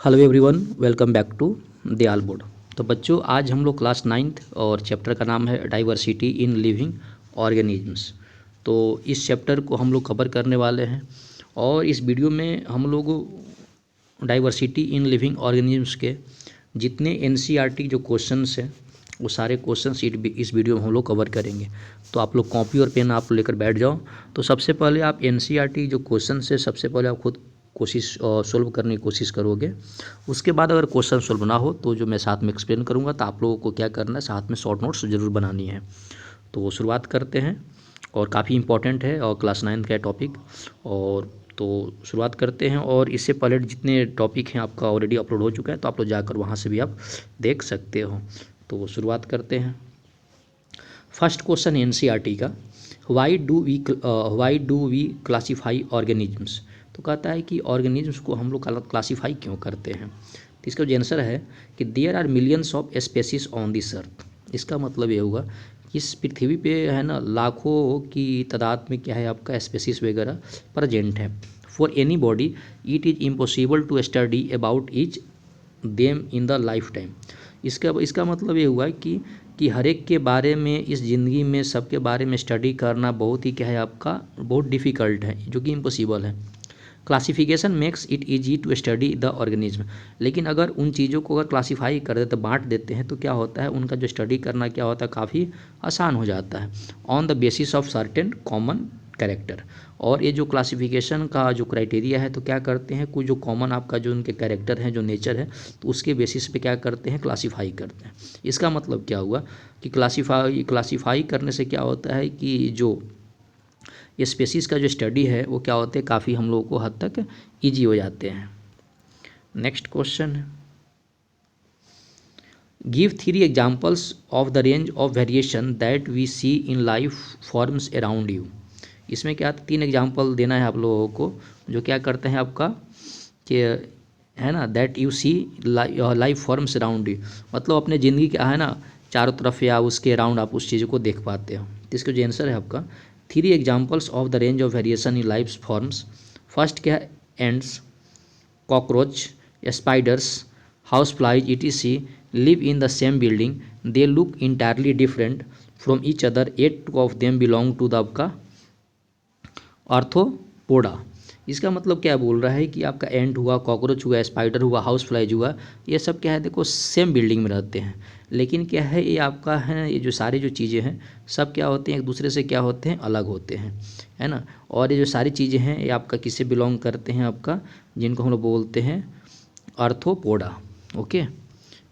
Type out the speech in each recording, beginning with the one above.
Hello everyone, welcome back to Dayal board. तो बच्चों, आज हम लोग क्लास 9th और चैप्टर का नाम है डाइवर्सिटी इन लिविंग ऑर्गेनिजम्स। तो इस चैप्टर को हम लोग कवर करने वाले हैं और इस वीडियो में हम लोग डाइवर्सिटी इन लिविंग ऑर्गेनिजम्स के जितने एनसीईआरटी जो क्वेश्चंस हैं वो सारे क्वेश्चंस इस वीडियो में हम लोग कवर करेंगे। तो आप लोग कॉपी और पेन आप लेकर बैठ जाओ। तो सबसे पहले आप एनसीईआरटी जो क्वेश्चन है सबसे पहले आप खुद कोशिश सोल्व करने की कोशिश करोगे। उसके बाद अगर क्वेश्चन सोल्व ना हो तो जो मैं साथ में एक्सप्लेन करूँगा तो आप लोगों को क्या करना है, साथ में शॉर्ट नोट्स ज़रूर बनानी है। तो शुरुआत करते हैं और काफ़ी इंपॉर्टेंट है और क्लास 9 का टॉपिक। और तो शुरुआत करते हैं और इससे पहले जितने टॉपिक हैं आपका ऑलरेडी अपलोड हो चुका है, तो आप लोग जाकर वहाँ से भी आप देख सकते हो। तो शुरुआत करते हैं। फर्स्ट क्वेश्चन एनसीईआरटी का, why do we classify organisms. तो कहता है कि ऑर्गेनिजम्स को हम लोग क्लासीफाई क्यों करते हैं। तो इसका जो आंसर है कि there are millions of species on this earth. इसका मतलब ये होगा कि इस पृथ्वी पे है ना लाखों की तादाद में क्या है आपका स्पेसीज वगैरह प्रेजेंट है। For anybody it is impossible to study about each them in the lifetime. इसका मतलब ये हुआ कि हर एक के बारे में इस ज़िंदगी में सबके बारे में स्टडी करना बहुत ही क्या है आपका बहुत डिफ़िकल्ट है, जो कि इम्पॉसिबल है। Classification makes it easy to study the organism. लेकिन अगर उन चीज़ों को अगर क्लासीफाई कर देते बांट देते हैं तो क्या होता है, उनका जो स्टडी करना क्या होता है काफ़ी आसान हो जाता है on the basis of certain common character. और ये जो क्लासिफिकेशन का जो क्राइटेरिया है तो क्या करते हैं, कुछ जो कॉमन आपका जो उनके कैरेक्टर हैं, जो नेचर है, तो उसके बेसिस पे क्या करते हैं, क्लासीफाई करते हैं। इसका मतलब क्या हुआ कि क्लासीफाई करने से क्या होता है कि जो ये स्पेसीज़ का जो स्टडी है वो क्या होते हैं, काफ़ी हम लोगों को हद तक ईजी हो जाते हैं। नेक्स्ट क्वेश्चन है, give 3 examples of the range of variation that we see in life forms around you. इसमें क्या 3 एग्जाम्पल देना है आप लोगों को जो क्या करते हैं आपका कि है ना that you see life forms around you, मतलब अपने ज़िंदगी क्या है ना चारों तरफ या उसके अराउंड आप उस चीज़ को देख पाते हो। तो इसका जो आंसर है आपका 3 examples of the range of variation in life forms. First क्या है, ends, cockroach, spiders, house flies etc live in the same building. They look entirely different from each other, yet two of them belong to the आपका arthropoda. इसका मतलब क्या बोल रहा है कि आपका एंट हुआ, कॉकरोच हुआ, स्पाइडर हुआ, हाउस फ्लाइज हुआ, ये सब क्या है देखो सेम बिल्डिंग में रहते हैं, लेकिन क्या है ये आपका है ये जो सारी जो चीज़ें हैं सब क्या होते हैं एक दूसरे से क्या होते हैं अलग होते हैं, है ना। और ये जो सारी चीज़ें हैं ये आपका किससे बिलोंग करते हैं, आपका जिनको हम लोग बोलते हैं आर्थ्रोपोडा। ओके,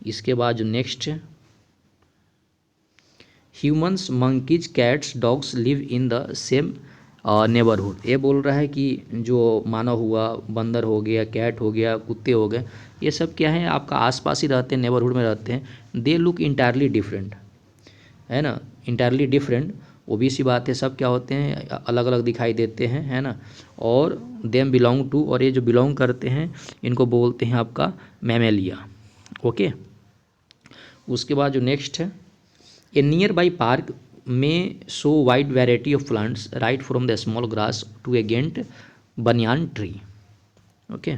इसके बाद जो नेक्स्ट है, humans, monkeys, cats, dogs live in the same neighbourhood. ये बोल रहा है कि जो मानव हुआ, बंदर हो गया, कैट हो गया, कुत्ते हो गए, ये सब क्या है आपका आसपास ही रहते हैं, नेबरहुड में रहते हैं। दे लुक इंटायरली डिफरेंट, है ना, इंटायरली डिफरेंट, वो भी सी बात है, सब क्या होते हैं अलग अलग दिखाई देते हैं, है ना। और देम बिलोंग टू, और ये जो बिलोंग करते हैं इनको बोलते हैं आपका मैमेलिया। ओके, उसके बाद जो नेक्स्ट है, ए नियर बाई पार्क में show wide variety of plants right from the small grass to a giant banyan tree. Okay,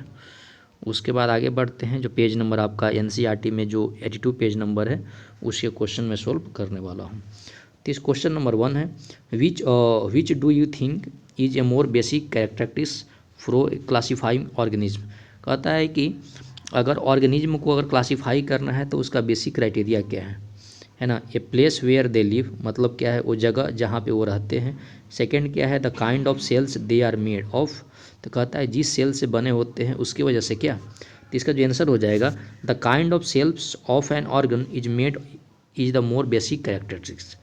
उसके बाद आगे बढ़ते हैं, जो पेज नंबर आपका एनसीईआरटी में जो 82 पेज नंबर है उसके क्वेश्चन में सोल्व करने वाला हूँ। तो इस क्वेश्चन नंबर 1 है, which do you think is a more basic characteristics for classifying organism. कहता है कि अगर ऑर्गेनिज्म को अगर क्लासीफाई करना है तो उसका बेसिक क्राइटेरिया क्या है ना। A place where they live, मतलब क्या है वो जगह जहाँ पे वो रहते हैं। सेकंड क्या है, the kind of cells they are made of, तो कहता है जिस सेल से बने होते हैं उसकी वजह से क्या। तो इसका जो आंसर हो जाएगा, the kind of cells of an organ is made is the more basic characteristics.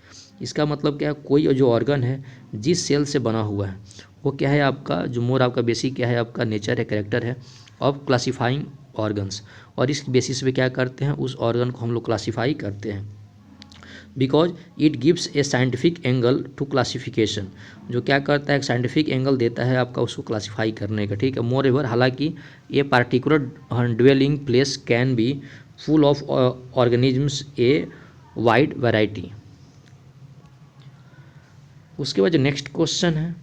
इसका मतलब क्या है, कोई जो ऑर्गन है जिस सेल से बना हुआ है वो क्या है आपका जो मोर आपका बेसिक क्या है आपका नेचर है, कैरेक्टर है ऑफ क्लासीफाइंग ऑर्गन्स। और इस बेसिस पे क्या करते हैं, उस ऑर्गन को हम लोग क्लासीफाई करते हैं। Because it gives a scientific angle to classification, जो क्या करता है एक साइंटिफिक एंगल देता है आपका उसको क्लासीफाई करने का, ठीक है। मोर एवर, हालांकि ये particular dwelling place can be full of organisms a wide variety. उसके बाद जो नेक्स्ट क्वेश्चन है,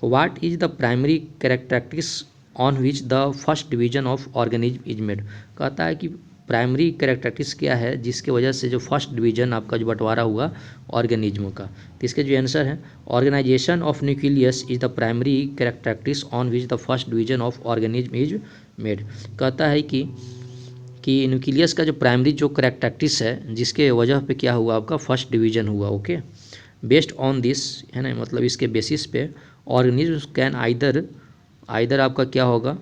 what is the primary characteristics on which the first division of organism is made. कहता है कि प्राइमरी कैरेक्टरिस्टिक्स क्या है जिसके वजह से जो फर्स्ट डिवीजन आपका जो बंटवारा हुआ ऑर्गेनिज्म का। तो इसके जो आंसर है, organisation of nucleus is the primary characteristics on which the first division of organism is made. कहता है कि न्यूक्लियस का जो प्राइमरी जो कैरेक्टरिस्टिक्स है जिसके वजह पे क्या हुआ आपका फर्स्ट डिवीजन हुआ। ओके, बेस्ड ऑन दिस है ना, मतलब इसके बेसिस पे ऑर्गेनिज्म कैन आइदर आपका क्या होगा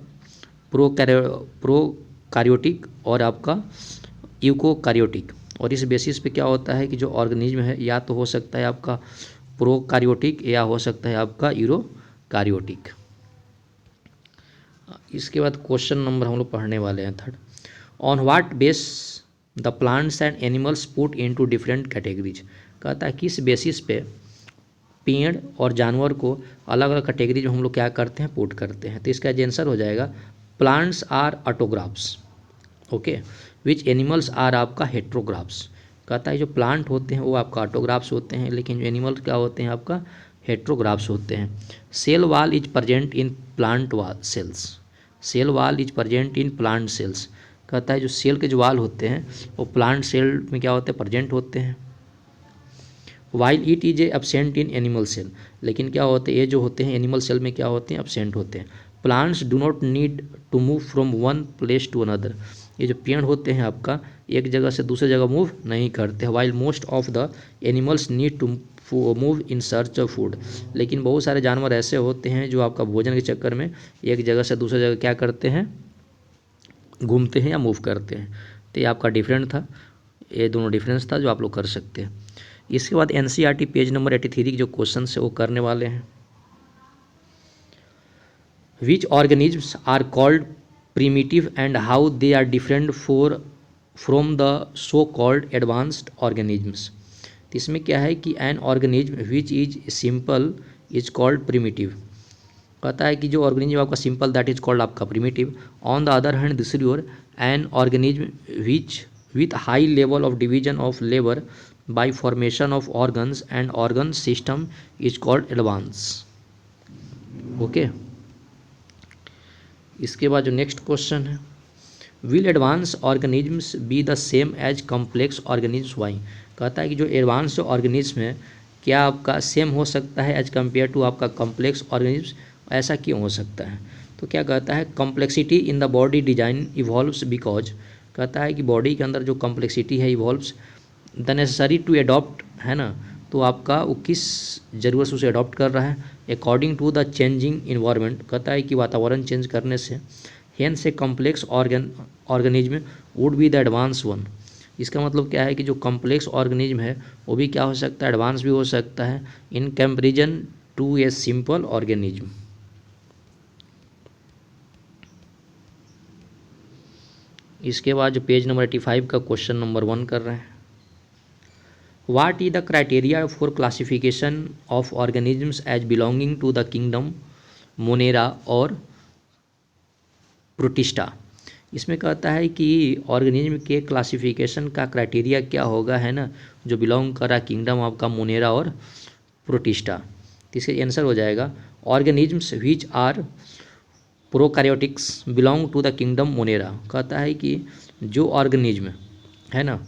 प्रोकैरियोटिक और आपका यूकोकैरियोटिक। और इस बेसिस पे क्या होता है कि जो ऑर्गेनिज्म है या तो हो सकता है आपका प्रोकैरियोटिक या हो सकता है आपका यूरोकैरियोटिक। इसके बाद क्वेश्चन नंबर हम लोग पढ़ने वाले हैं third. On what base the plants and animals put into different categories. कहता है किस बेसिस पे पेड़ और जानवर को अलग अलग कैटेगरी जो हम लोग क्या करते हैं पुट करते हैं। तो इसका आंसर हो जाएगा plants are autotrophs, okay, which animals are आपका हेट्रोग्राफ्स। कहता है जो प्लांट होते हैं वो आपका ऑटोग्राफ्स होते हैं, लेकिन जो एनिमल क्या होते हैं आपका हेट्रोग्राफ्स होते हैं। Cell wall is present in plant cells, cell wall is present in plant cells. कहता है जो सेल के जो वाल होते हैं वो प्लांट सेल में क्या होते हैं प्रेजेंट होते हैं। While it is a absent in animal cell, लेकिन क्या होते हैं ये जो होते हैं एनिमल सेल में क्या होते हैं एब्सेंट होते हैं। Plants do not need to move from one place to another. ये जो पेड़ होते हैं आपका एक जगह से दूसरी जगह मूव नहीं करते। While most of the animals need to move in search of food. लेकिन बहुत सारे जानवर ऐसे होते हैं जो आपका भोजन के चक्कर में एक जगह से दूसरी जगह क्या करते हैं घूमते हैं या मूव करते हैं। तो ये आपका डिफरेंट था, ये दोनों डिफरेंस था जो आप लोग कर सकते हैं। इसके बाद एनसीईआरटी पेज नंबर 83 की जो क्वेश्चन है वो करने वाले हैं। Which organisms are called primitive and how they are different from the so called advanced organisms. तो इसमें क्या है कि an organism which is simple is called primitive. कहता है कि जो ऑर्गेनिज्म आपका सिंपल दैट इज कॉल्ड आपका primitive. On the other hand दूसरी ओर an organism which with high level of division of labour by formation of organs and organ system is called advance। Okay, इसके बाद जो next question है, will advance organisms be the same as complex organisms why. कहता है कि जो advance organism है क्या आपका सेम हो सकता है एज कम्पेयर टू आपका कॉम्प्लेक्स ऑर्गेनिज्म, ऐसा क्यों हो सकता है। तो क्या कहता है complexity in the body design evolves because. कहता है कि बॉडी के अंदर जो कॉम्प्लेक्सिटी है evolves the necessary to adopt है ना, तो आपका वो किस ज़रूरत से उसे अडॉप्ट कर रहा है according to the changing environment. कहता है कि वातावरण चेंज करने से hence a complex organism would be the advance one. इसका मतलब क्या है कि जो कॉम्प्लेक्स ऑर्गेनिज्म है वो भी क्या हो सकता है एडवांस भी हो सकता है in comparison to a simple organism. इसके बाद जो पेज नंबर 85 का क्वेश्चन नंबर 1 कर रहे हैं, What is the criteria for classification of organisms as belonging to the kingdom Monera और प्रोटिस्टा। इसमें कहता है कि ऑर्गेनिज्म के क्लासिफिकेशन का क्राइटेरिया क्या होगा है ना, जो बिलोंग कर रहा किंगडम आपका मोनेरा और प्रोटिस्टा। तो इसका आंसर हो जाएगा organisms which are prokaryotics belong to the kingdom Monera. कहता है कि जो ऑर्गेनिज्म है ना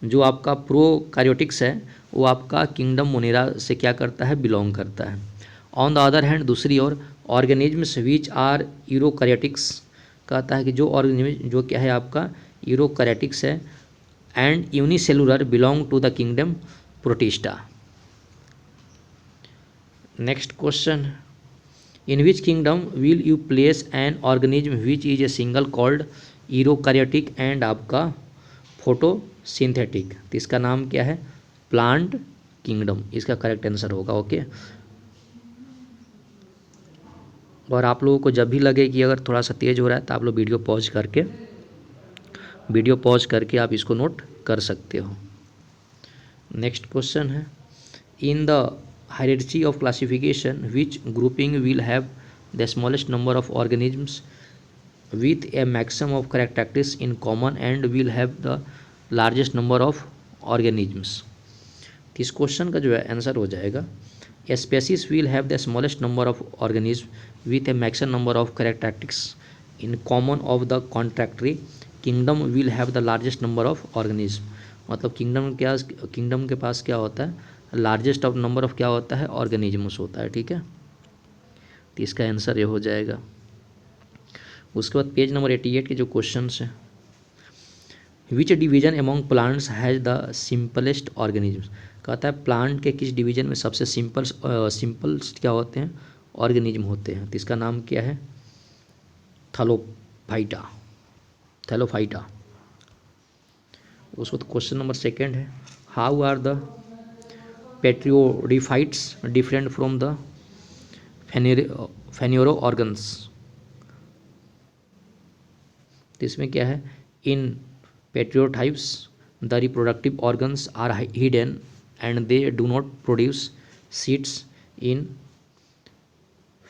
जो आपका प्रोकैरियोटिक्स है वो आपका किंगडम मोनेरा से क्या करता है बिलोंग करता है। ऑन द अदर हैंड दूसरी ओर ऑर्गेनिज्म्स विच आर यूरोकैरियोटिक्स। कहता है कि जो ऑर्गेनिज्म जो क्या है आपका यूरोकैरियोटिक्स है and unicellular belong to the kingdom Protista. Next question, in which kingdom will you place an organism which is a single called eukaryotic and आपका फोटोसिंथेटिक। तो इसका नाम क्या है प्लांट किंगडम, इसका करेक्ट आंसर होगा। ओके, और आप लोगों को जब भी लगे कि अगर थोड़ा सा तेज हो रहा है तो आप लोग वीडियो पॉज करके आप इसको नोट कर सकते हो। नेक्स्ट क्वेश्चन है, in the hierarchy of classification which grouping will have the smallest number of organisms with a maximum of characteristics in common and will have the largest number of organisms। इस question का जो है answer हो जाएगा species will have the smallest number of organisms with a maximum number of characteristics in common of the contractory kingdom will have the largest number of organisms। मतलब kingdom के पास क्या होता है लार्जेस्ट ऑफ नंबर ऑफ क्या होता है organisms होता है। ठीक है, तो इसका आंसर ये हो जाएगा। उसके बाद पेज नंबर 88 के जो क्वेश्चन हैं, which division among plants has the simplest organism. कहता है प्लांट के किस डिवीजन में सबसे सिंपल क्या होते हैं ऑर्गेनिज्म होते हैं। तो इसका नाम क्या है थैलोफाइटा। उसको तो क्वेश्चन नंबर सेकेंड है, how are the pteridophytes different from the phanerogams. तो इसमें क्या है in pteridophytes the reproductive organs are hidden and they do not produce seeds. In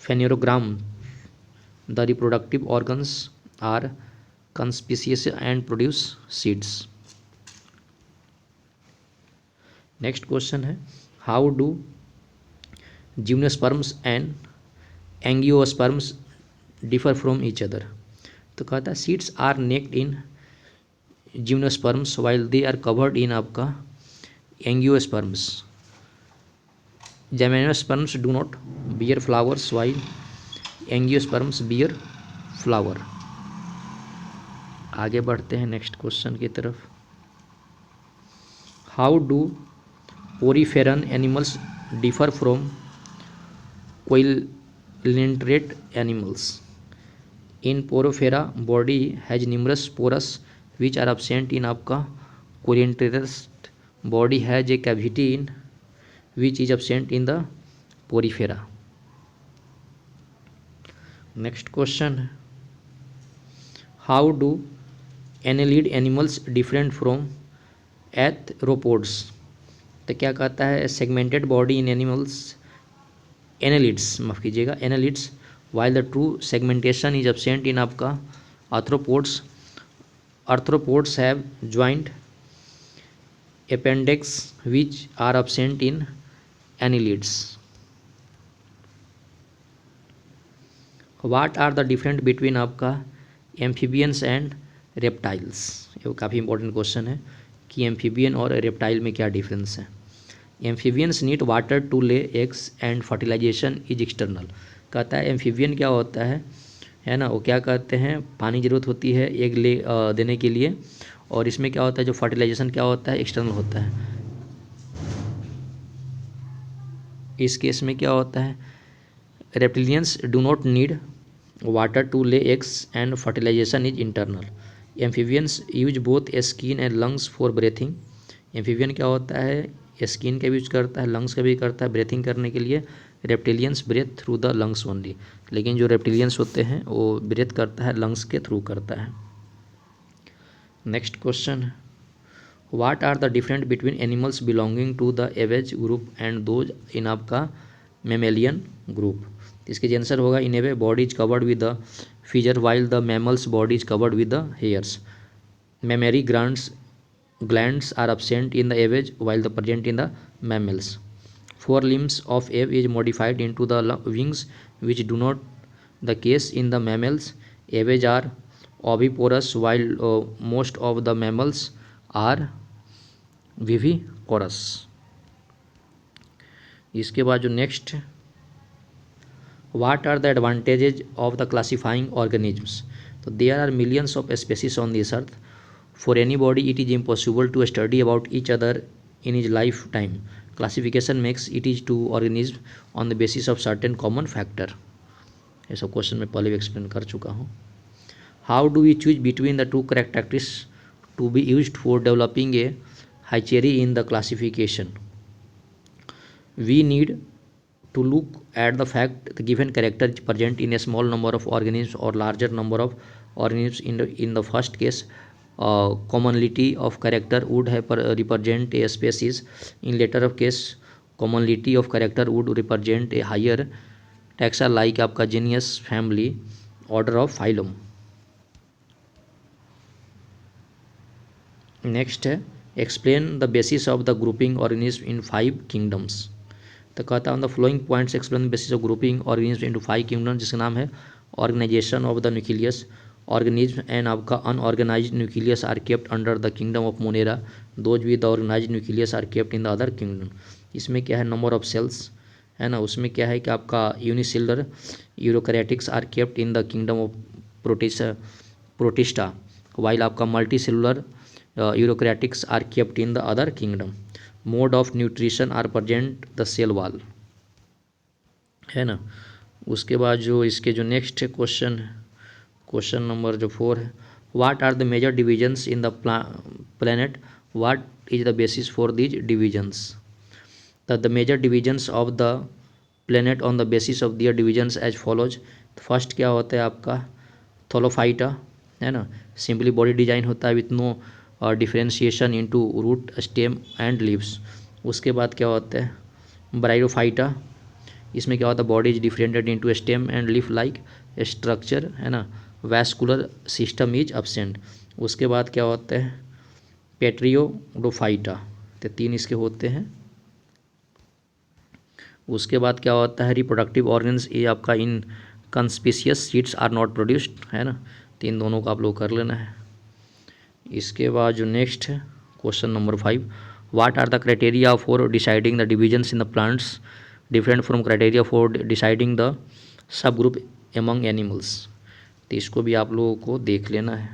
phanerogam the reproductive organs are conspicuous and produce seeds। Next question है, how do gymnosperms and angiosperms differ from each other. तो कहता है seeds are naked in gymnosperms while they are covered in आपका एंगियोस्पर्म्स। Gymnosperms do not bear flowers while angiosperms bear flower. आगे बढ़ते हैं next question की तरफ, how do poriferan animals differ from coelenterate animals. In Porifera body has numerous pores which are absent in आपका coelenterate body has a cavity in which is absent in the Porifera. Next question है, how do annelid animals different from arthropods. तो क्या कहता है segmented body in animals annelids, माफ़ कीजिएगा annelids, while the true segmentation is absent in आपका arthropods. Arthropods have joint appendix which are absent in annelids. What are the different between आपका amphibians and reptiles. ये काफ़ी important question है कि amphibian और reptile में क्या डिफरेंस है। Amphibians need water to lay eggs and fertilisation is external. कहता है एम्फीबियन क्या होता है ना, वो क्या कहते हैं पानी ज़रूरत होती है एग ले देने के लिए, और इसमें क्या होता है जो फर्टिलाइजेशन क्या होता है एक्सटर्नल होता है। इस केस में क्या होता है reptilians do not need water to lay eggs and fertilisation is internal. Amphibians use both skin and lungs for breathing. Amphibian क्या होता है स्किन का भी यूज करता है लंग्स का भी करता है ब्रीथिंग करने के लिए। Reptilians breath through the lungs only, लेकिन जो रेप्टिलियंस होते हैं वो ब्रेथ करता है लंग्स के थ्रू करता है। Next question, what are the different between animals belonging to the Aves group and those in आपका मेमेलियन ग्रुप। इसके आंसर होगा in Aves body is covered with the feather while the mammals body is covered with the hairs. Mammary glands are absent in the aves while the present in the mammals. Four limbs of ape is modified into the wings which do not the case in the mammals. Aves are oviparous while most of the mammals are viviparous। इसके बाद जो next, what are the advantages of the classifying organisms। तो there are millions of species on this earth. For anybody it is impossible to study about each other in his lifetime. Classification makes it is to organisms on the basis of certain common factor। ये सब question मैं पहले भी explain कर चुका हूँ। How do we choose between the two characteristics to be used for developing a हाइचेरी in the classification. We need to look at the fact the given character is present in a small number of organisms or larger number of organisms। In the first case commonality of character would have represent a species. In later of case commonality of character would represent a higher taxa like आपका genus, family, order of phylum। Next है explain the basis of the grouping organisms in 5 kingdoms। तो कहता है on the following points explain basis of grouping organism into 5 kingdom, जिसका नाम है organisation of the nucleus organism and आपका unorganised nucleus are kept under the kingdom of Monera, those with the organised nucleus are kept in the other kingdom. इसमें क्या है, number of sales है ना, उसमें क्या है कि आपका unicellular eukaryotes are kept in the kingdom of Protista, while आपका multi cellular eukaryotes are kept in the other kingdom. Mode of nutrition are present the cell wall, है ना। उसके बाद जो इसके जो नेक्स्ट क्वेश्चन है, क्वेश्चन नंबर जो 4 है, what are the major divisions in the planet, what is the basis for these divisions. The major divisions of the planet on the basis of their divisions as follows. First क्या होता है आपका थोलोफाइटा, है ना, simply body design होता है with no differentiation into root stem and leaves. उसके बाद क्या होता है ब्रायोफाइटा, इसमें क्या होता है body is differentiated into stem and leaf like structure, है ना, वैस्कुलर सिस्टम इज एब्सेंट। उसके बाद क्या होता है पेट्रियोडोफाइटा, तो 3 इसके होते हैं। उसके बाद क्या होता है रिप्रोडक्टिव ऑर्गन्स, ये आपका इन कंस्पिशियस सीड्स आर नॉट प्रोड्यूस्ड, है ना, तो इन दोनों को आप लोग कर लेना है। इसके बाद जो नेक्स्ट है question number 5, what are the criteria for deciding the divisions in the plants different from criteria for deciding the sub group among animals. तो इसको भी आप लोगों को देख लेना है।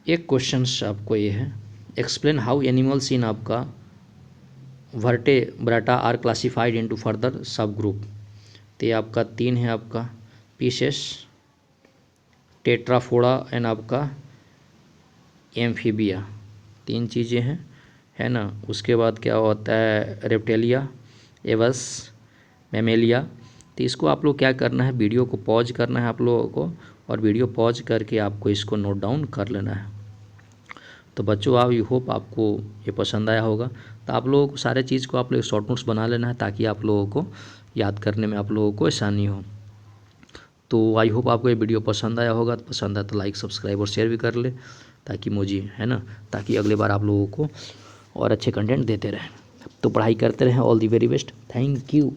एक क्वेश्चन आपको ये है, एक्सप्लेन हाउ एनिमल्स इन आपका वर्टेब्राटा आर क्लासिफाइड इनटू फर्दर सब ग्रुप। तो ये आपका 3 है, आपका पीसेस, टेट्राफोडा एंड आपका एम्फीबिया, 3 चीज़ें हैं, है ना। उसके बाद क्या होता है रेप्टेलिया, एवस, मैमेलिया। तो इसको आप लोग क्या करना है, वीडियो को पॉज करना है आप लोगों को, और वीडियो पॉज करके आपको इसको नोट डाउन कर लेना है। तो बच्चों आई होप आपको ये पसंद आया होगा। तो आप लोगों को सारे चीज़ को आप लोग शॉर्ट नोट्स बना लेना है ताकि आप लोगों को याद करने में आप लोगों को आसानी हो। तो आई होप आपको ये वीडियो पसंद आया होगा। तो पसंद आया तो लाइक सब्सक्राइब और शेयर भी कर ले ताकि मुझे, है ना, ताकि अगले बार आप लोगों को और अच्छे कंटेंट देते रहें। तो पढ़ाई करते रहें। All the very best, thank you.